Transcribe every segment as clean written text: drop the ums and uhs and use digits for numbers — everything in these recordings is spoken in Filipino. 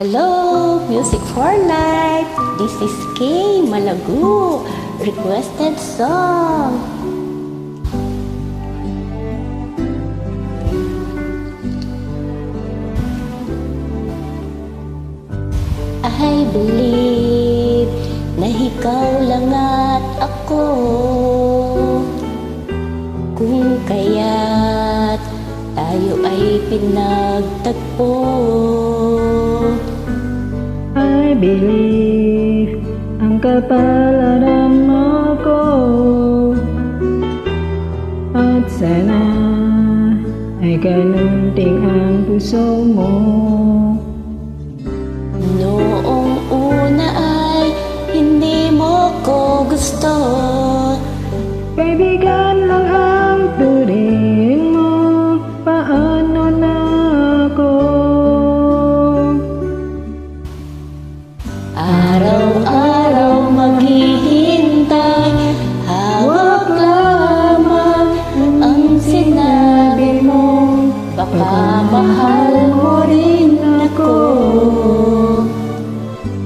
Hello, Music for Life. This is Kay Malagu. Requested song. I believe na ikaw lang at ako, kung kaya't tayo ay pinagtagpo. I believe ang kapalaran mo ko, at sana ay ganun din ang puso mo. Noong una ay hindi mo ko gusto, Kaibigan lang ang turing mo, paano na ako? araw-araw maghihintay, hawak lamang ang sinabi mo, baka mahal mo rin ako.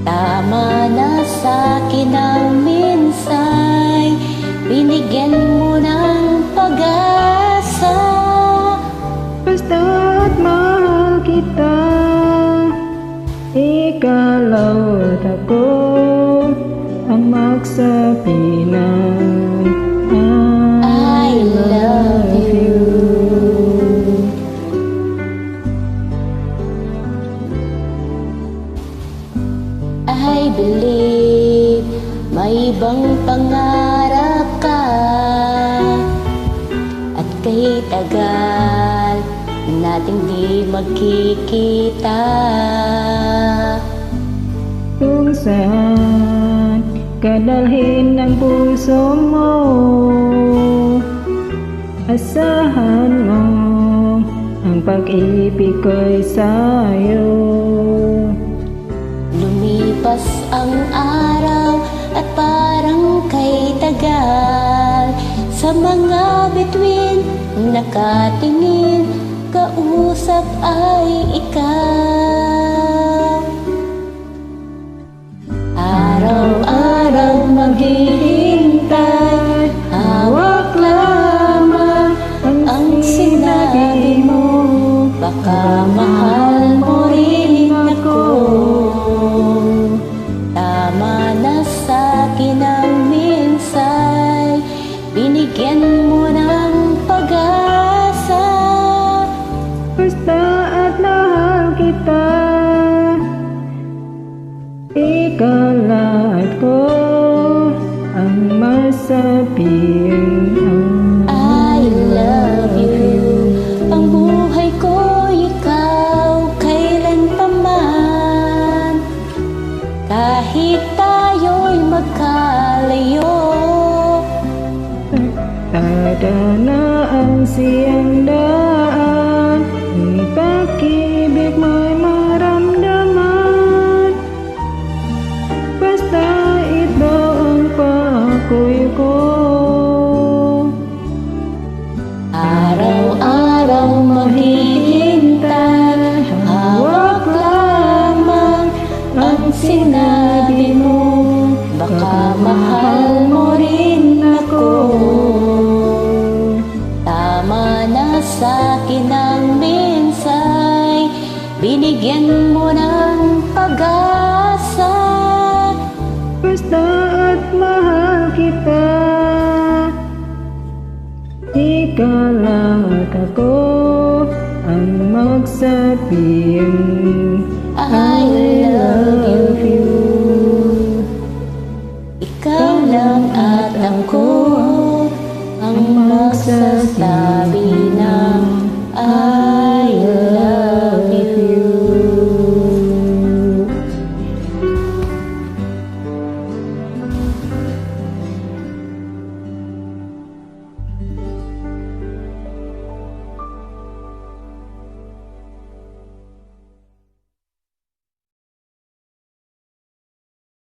Tama na sa'kin ang minsay, binigyan mo ng pag-asa. Basta't mahal kita, ikaw at ako ang magsabi ng I love you. I believe may ibang pangarap ka, at kay tagal nating di magkikita. Kung saan kadalhin ng puso mo, asahan mo ang pag-ibig ko'y sa'yo. Lumipas ang araw at parang kay tagal, sa mga bituin nakatingin, kausap ay ikaw. Araw-araw maghihintay, hawak lamang ang sinabi mo, baka mahal mo rin ako. Tama na sa'kin ang minsay, binigyan mo ng pag-asa. Basta at mahal kita, ikaw lang ko ang masabing I love you. Ang buhay ko ikaw kailan pa man, kahit tayo'y magkalayo. Tadana ang siyang daan, ang pag-ibig mo'y maramdaman. Basta ito ang pakoy ko. Araw-araw maghihintay, hawak lamang ang sinabi mo, baka mahal mo rin ako. Tama na sa'kin ang minsay, binigyan mo ng pag-asa. Basta at mahal kita, ikaw lang at ako ang magsabing I love you. Ikaw lang at ako ang magsasabi ng